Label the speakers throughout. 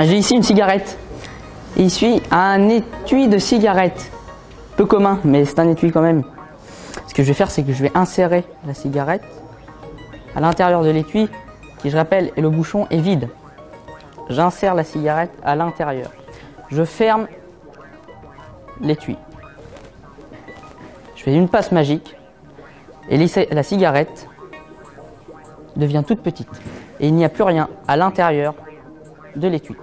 Speaker 1: J'ai ici une cigarette. Et ici un étui de cigarette. Peu commun, mais c'est un étui quand même. Ce que je vais faire, c'est que je vais insérer la cigarette à l'intérieur de l'étui, qui, je rappelle, et le bouchon est vide. J'insère la cigarette à l'intérieur. Je ferme l'étui. Je fais une passe magique et la cigarette devient toute petite. Et il n'y a plus rien à l'intérieur de l'étui.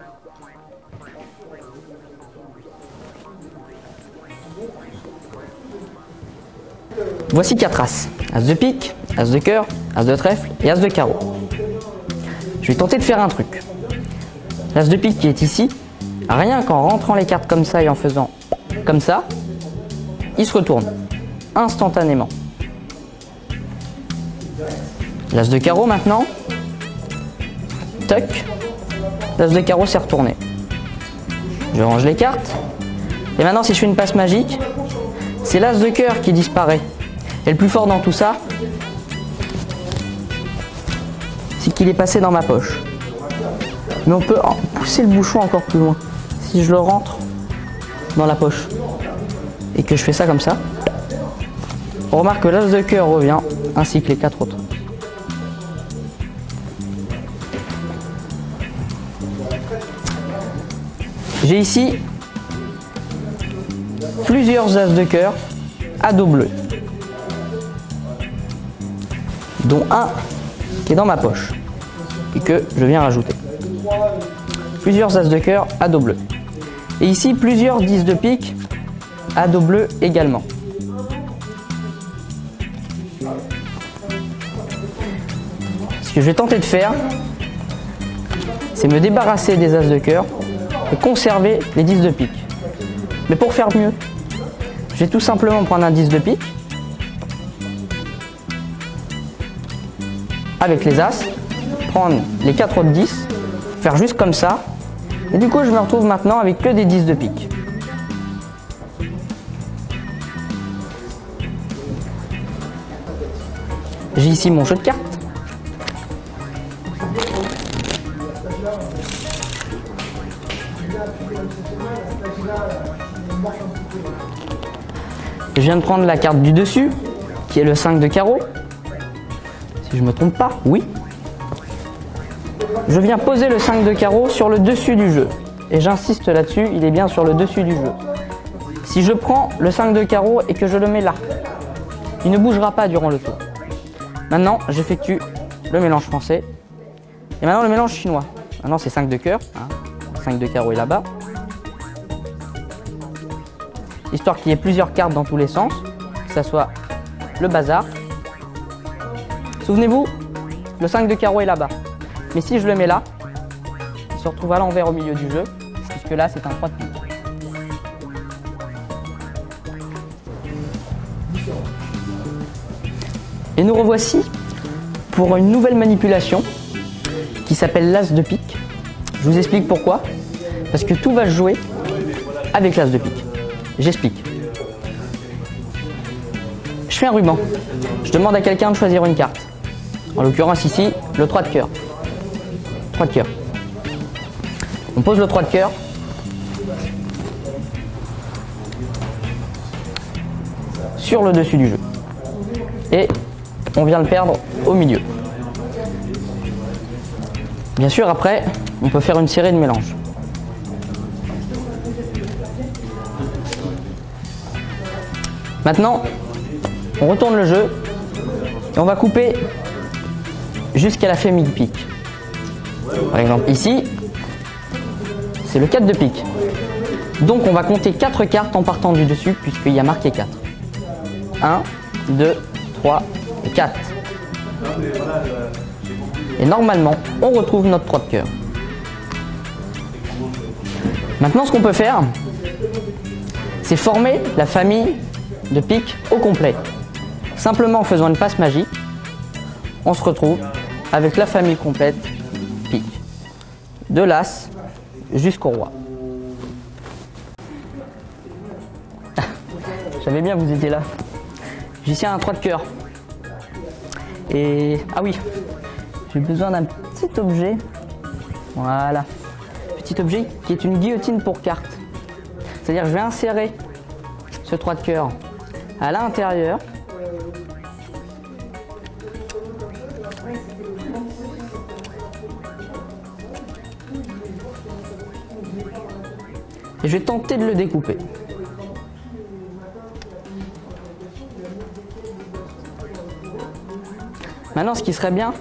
Speaker 1: Voici 4 as. As de pique, as de cœur, as de trèfle et as de carreau. Je vais tenter de faire un truc. L'as de pique qui est ici, rien qu'en rentrant les cartes comme ça et en faisant comme ça, il se retourne instantanément. L'as de carreau maintenant, toc, l'as de carreau s'est retourné. Je range les cartes, et maintenant si je fais une passe magique, c'est l'as de cœur qui disparaît. Et le plus fort dans tout ça, c'est qu'il est passé dans ma poche. Mais on peut pousser le bouchon encore plus loin. Si je le rentre dans la poche et que je fais ça comme ça, on remarque que l'as de cœur revient, ainsi que les 4 autres. J'ai ici plusieurs as de cœur à dos bleu, dont un qui est dans ma poche et que je viens rajouter. Plusieurs as de cœur à dos bleu. Et ici plusieurs 10 de pique à dos bleu également. Ce que je vais tenter de faire, c'est me débarrasser des as de cœur et conserver les 10 de pique. Mais pour faire mieux, je vais tout simplement prendre un 10 de pique avec les as, prendre les 4 autres 10, faire juste comme ça, et du coup je me retrouve maintenant avec que des 10 de pique. J'ai ici mon jeu de cartes. Je viens de prendre la carte du dessus, qui est le 5 de carreau. Si je ne me trompe pas, oui. Je viens poser le 5 de carreau sur le dessus du jeu. Et j'insiste là-dessus, il est bien sur le dessus du jeu. Si je prends le 5 de carreau et que je le mets là, il ne bougera pas durant le tour. Maintenant, j'effectue le mélange français. Et maintenant, le mélange chinois. Maintenant, c'est 5 de cœur. 5 de carreau est là-bas. Histoire qu'il y ait plusieurs cartes dans tous les sens, que ça soit le bazar. Souvenez-vous, le 5 de carreau est là-bas. Mais si je le mets là, il se retrouve à l'envers au milieu du jeu, puisque là c'est un 3 de pique. Et nous revoici pour une nouvelle manipulation qui s'appelle l'as de pique. Je vous explique pourquoi. Parce que tout va se jouer avec l'as de pique. J'explique. Je fais un ruban. Je demande à quelqu'un de choisir une carte. En l'occurrence ici, le 3 de cœur. 3 de cœur. On pose le 3 de cœur. Sur le dessus du jeu. Et on vient le perdre au milieu. Bien sûr, après, on peut faire une série de mélanges. Maintenant, on retourne le jeu et on va couper jusqu'à la famille pique. Par exemple, ici, c'est le 4 de pique. Donc, on va compter 4 cartes en partant du dessus puisqu'il y a marqué 4. 1, 2, 3 et 4. Et normalement, on retrouve notre 3 de cœur. Maintenant, ce qu'on peut faire, c'est former la famille de pique au complet. Simplement en faisant une passe magique, on se retrouve avec la famille complète pique. De l'as jusqu'au roi. J'avais bien, vous étiez là. J'ai ici un 3 de cœur. Et ah oui, j'ai besoin d'un petit objet Voilà. Petit objet qui est une guillotine pour carte. C'est-à-dire que je vais insérer ce 3 de cœur à l'intérieur. Et je vais tenter de le découper. Maintenant, ce qui serait bien,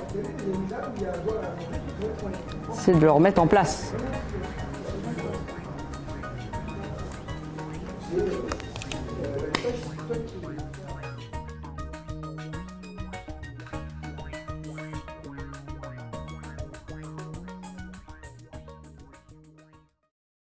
Speaker 1: c'est de le remettre en place.